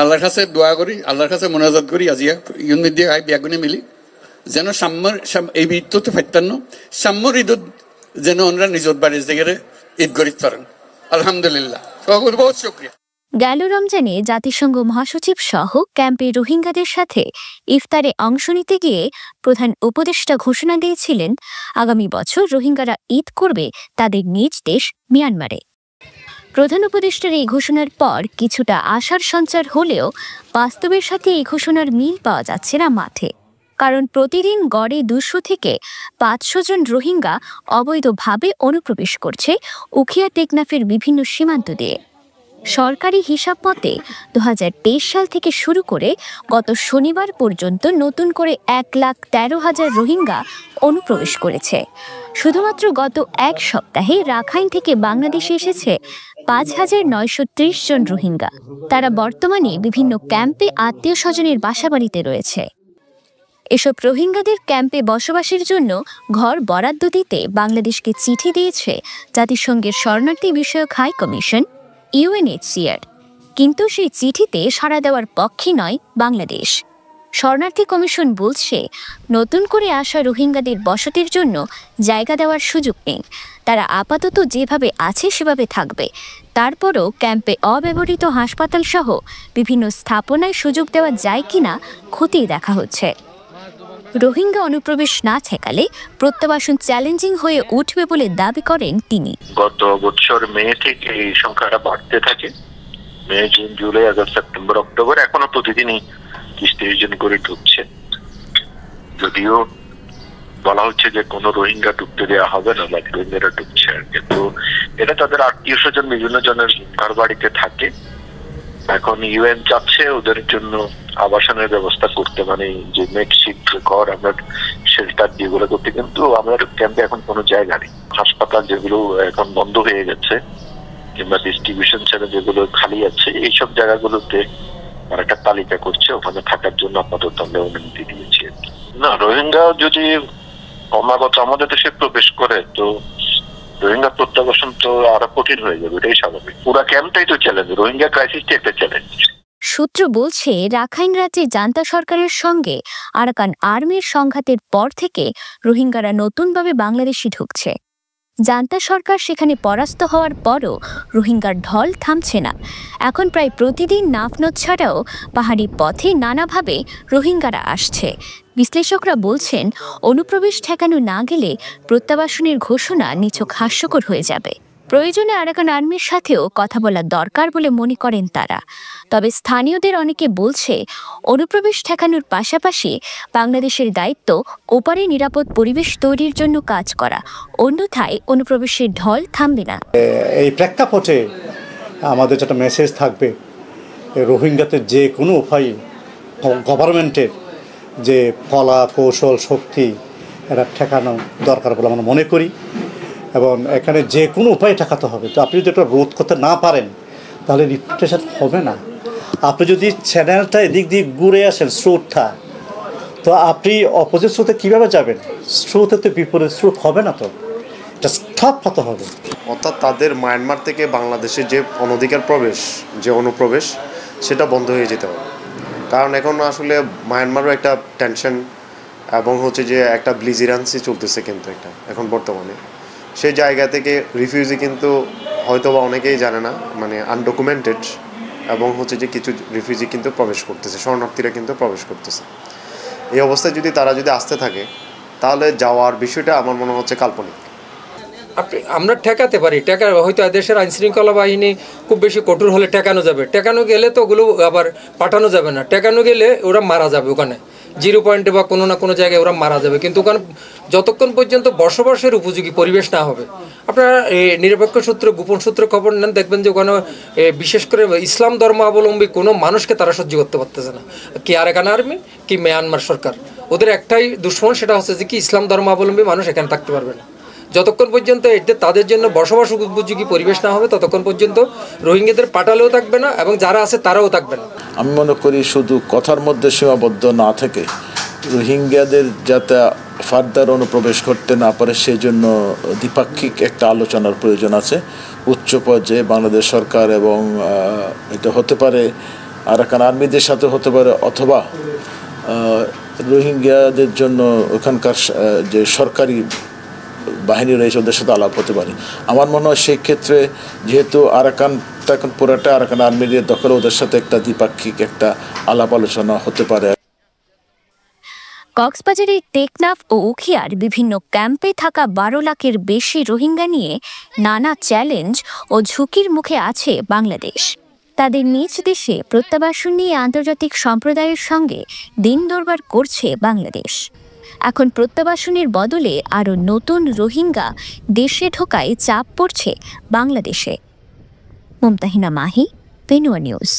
আল্লাহর কাছে দোয়া করি, আল্লাহর কাছে মোনাজাত করি, আজিয়া ইউনিট দিয়ে বিয়াগুনে মিলি যেন সাম্যর এই ঈদ তো ফাইতান্ন সাম্যর ঈদত যেন ওনারা নিজের বাড়ির জায়গায় ঈদ গরিব করেন। আলহামদুলিল্লাহ, বহুত শুকরিয়া। গেল রমজানে জাতিসংঘ মহাসচিব সহ ক্যাম্পে রোহিঙ্গাদের সাথে ইফতারে অংশ নিতে গিয়ে প্রধান উপদেষ্টা ঘোষণা দিয়েছিলেন আগামী বছর রোহিঙ্গারা ঈদ করবে তাদের নিজ দেশ মিয়ানমারে। প্রধান উপদেষ্টার এই ঘোষণার পর কিছুটা আশার সঞ্চার হলেও বাস্তবের সাথে এই ঘোষণার মিল পাওয়া যাচ্ছে না মাঠে। কারণ প্রতিদিন গড়ে 200 থেকে 500 জন রোহিঙ্গা অবৈধভাবে অনুপ্রবেশ করছে উখিয়া টেকনাফের বিভিন্ন সীমান্ত দিয়ে। সরকারি হিসাব মতে 2023 সাল থেকে শুরু করে গত শনিবার পর্যন্ত নতুন করে 1,13,000 রোহিঙ্গা অনুপ্রবেশ করেছে। শুধুমাত্র গত এক সপ্তাহে রাখাইন থেকে বাংলাদেশে এসেছে 5,930 জন রোহিঙ্গা। তারা বর্তমানে বিভিন্ন ক্যাম্পে আত্মীয় স্বজনের বাসাবাড়িতে রয়েছে। এসব রোহিঙ্গাদের ক্যাম্পে বসবাসের জন্য ঘর বরাদ্দ দিতে বাংলাদেশকে চিঠি দিয়েছে জাতিসংঘের শরণার্থী বিষয়ক হাই কমিশন UNHCR, কিন্তু সেই চিঠিতে সাড়া দেওয়ার পক্ষে নয় বাংলাদেশ। শরণার্থী কমিশন বলছে নতুন করে আসা রোহিঙ্গাদের বসতির জন্য জায়গা দেওয়ার সুযোগ নেই, তারা আপাতত যেভাবে আছে সেভাবে থাকবে। তারপরও ক্যাম্পে অব্যবহৃত হাসপাতাল সহ বিভিন্ন স্থাপনায় সুযোগ দেওয়া যায় কিনা খতিয়ে দেখা হচ্ছে। রোহিঙ্গা অনুপ্রবেশ না ঠেকালে প্রত্যাবাসন চ্যালেঞ্জিং হয়ে উঠবে বলে দাবি করেন তিনি। গত বছর মে থেকে এই সংখ্যাটা বাড়তে থাকে। May, June, July, August, September, October এখনো প্রতিদিনই 30-30 জন করে ঢুকছে। যদিও বলা হচ্ছে যে কোনো রোহিঙ্গা ঢুকতে দেওয়া হবে না, বা রোহিঙ্গারা ঢুকছে আর কি। তো এটা তাদের আত্মীয় স্বজন বিভিন্ন জনের ঘর বাড়িতে থাকে। এখন UN চাচ্ছে ওদের জন্য আবাসনের ব্যবস্থা করতে, মানে যে মেকশিফট ঘর, আমরা শেল্টার যেগুলো করতে, কিন্তু আমাদের ক্যাম্পে এখন কোনো জায়গা নেই। হাসপাতাল যেগুলো এখন বন্ধ হয়ে গেছে কিংবা ডিস্ট্রিবিউশন সেন্টার যেগুলো খালি আছে, এইসব জায়গাগুলোতে আর একটা তালিকা করছে, ওখানে থাকার জন্য আপাতত আমরা অনুমতি দিয়েছি। না, রোহিঙ্গা যদি ক্রমাগত আমাদের দেশে প্রবেশ করে তো রোহিঙ্গা প্রত্যাবাসন তো আরো কঠিন হয়ে যাবে, এটাই স্বাভাবিক। পুরো ক্যাম্পটাই তো চ্যালেঞ্জ, রোহিঙ্গা ক্রাইসিসটা একটা চ্যালেঞ্জ। সূত্র বলছে রাখাইন রাজ্যে জান্তা সরকারের সঙ্গে আরাকান আর্মির সংঘাতের পর থেকে রোহিঙ্গারা নতুনভাবে বাংলাদেশে ঢুকছে। জান্তা সরকার সেখানে পরাস্ত হওয়ার পরও রোহিঙ্গার ঢল থামছে না। এখন প্রায় প্রতিদিন নাফনদ ছাড়াও পাহাড়ি পথে নানাভাবে রোহিঙ্গারা আসছে। বিশ্লেষকরা বলছেন অনুপ্রবেশ ঠেকানো না গেলে প্রত্যাবাসনের ঘোষণা নিছক হাস্যকর হয়ে যাবে। প্রয়োজনে আরাকান আর্মির সাথেও কথা বলা দরকার বলে মনে করেন তারা। তবে স্থানীয়দের অনেকে বলছে অনুপ্রবেশ ঠেকানোর পাশাপাশি বাংলাদেশের দায়িত্ব ওপারে নিরাপদ পরিবেশ তৈরির জন্য কাজ করা, অন্যথায় অনুপ্রবেশের ঢল থামবে না। এই প্রেক্ষাপটে আমাদের যেটা মেসেজ থাকবে, রোহিঙ্গাদের যে কোনো উপায়ে গভর্নমেন্টের যে কলা কৌশল শক্তি এটা ঠেকানো দরকার বলে আমরা মনে করি, এবং এখানে যে কোনো উপায়ে ঠেকাতে হবে। তো আপনি যদি এটা রোধ করতে না পারেন তাহলে রিপিটেশন হবে না। আপনি যদি চ্যানেলটা এদিক দিয়ে ঘুরে আসেন স্রোতটা, তো আপনি অপোজিট স্রোতে কীভাবে যাবেন? স্রোতে তো বিপরীত স্রোত হবে না, তো এটা স্টপ হতে হবে। অর্থাৎ তাদের মায়ানমার থেকে বাংলাদেশে যে অনধিকার প্রবেশ, যে অনুপ্রবেশ, সেটা বন্ধ হয়ে যেতে হবে। কারণ এখন আসলে মায়ানমারও একটা টেনশন এবং হচ্ছে যে একটা ব্লিজিরান্সি চলতেছে কিন্তু একটা এখন বর্তমানে। সেই জায়গা থেকে রিফিউজি কিন্তু হয়তো বা অনেকেই জানে না, মানে আনডকুমেন্টেড, এবং হচ্ছে যে কিছু রিফিউজি কিন্তু প্রবেশ করতেছে, শরণার্থীরা কিন্তু প্রবেশ করতেছে। এই অবস্থায় যদি তারা যদি আসতে থাকে তাহলে যাওয়ার বিষয়টা আমার মনে হচ্ছে কাল্পনিক। আমরা ঠেকাতে পারি, হয়তো দেশের আইনশৃঙ্খলা বাহিনী খুব বেশি কঠোর হলে ঠেকানো যাবে। ঠেকানো গেলে তো ওগুলো আবার পাঠানো যাবে না। ঠেকানো গেলে ওরা মারা যাবে, ওখানে 0 পয়েন্টে বা কোনো না কোনো জায়গায় ওরা মারা যাবে। কিন্তু ওখানে যতক্ষণ পর্যন্ত বসবাসের উপযোগী পরিবেশ না হবে, আপনারা নিরপেক্ষ সূত্র, গোপন সূত্র খবর নেন, দেখবেন যে ওখানে বিশেষ করে ইসলাম ধর্মাবলম্বী কোনো মানুষকে তারা সহ্য করতে পারতেছে না। কি আরাকান আর্মি, কি মিয়ানমার সরকার, ওদের একটাই দুশ্মন, সেটা হচ্ছে যে কি ইসলাম ধর্মাবলম্বী মানুষ এখানে থাকতে পারবে না। যতক্ষণ পর্যন্ত এটা তাদের জন্য বসবাস উপযোগী পরিবেশ না হবে ততক্ষণ পর্যন্ত রোহিঙ্গাদের পাঠালেও থাকবে না, এবং যারা আছে তারাও থাকবে না। আমি মনে করি শুধু কথার মধ্যে সীমাবদ্ধ না থেকে রোহিঙ্গাদের যাতে ফার্দার অনুপ্রবেশ করতে না পারে সেই জন্য দ্বিপাক্ষিক একটা আলোচনার প্রয়োজন আছে উচ্চ পর্যায়ে। বাংলাদেশ সরকার এবং এটা হতে পারে আরাকান আর্মিদের সাথে হতে পারে, অথবা রোহিঙ্গাদের জন্য ওখানকার যে সরকারি বাহিনী রয়েছে ওদের সাথে আলাপ হতে পারে। আমার মনে হয় সেই ক্ষেত্রে যেহেতু আরাকানটা এখন পুরাটা আরাকান আর্মিদের দখলে, ওদের সাথে একটা দ্বিপাক্ষিক একটা আলাপ আলোচনা হতে পারে। কক্সবাজারের টেকনাফ ও উখিয়ার বিভিন্ন ক্যাম্পে থাকা 12 লাখের বেশি রোহিঙ্গা নিয়ে নানা চ্যালেঞ্জ ও ঝুঁকির মুখে আছে বাংলাদেশ। তাদের নিজ দেশে প্রত্যাবাসন নিয়ে আন্তর্জাতিক সম্প্রদায়ের সঙ্গে দিন দরবার করছে বাংলাদেশ। এখন প্রত্যাবাসনের বদলে আরও নতুন রোহিঙ্গা দেশে ঢোকায় চাপ পড়ছে বাংলাদেশে। মুমতাহিনা মাহি, পেনুয়া নিউজ।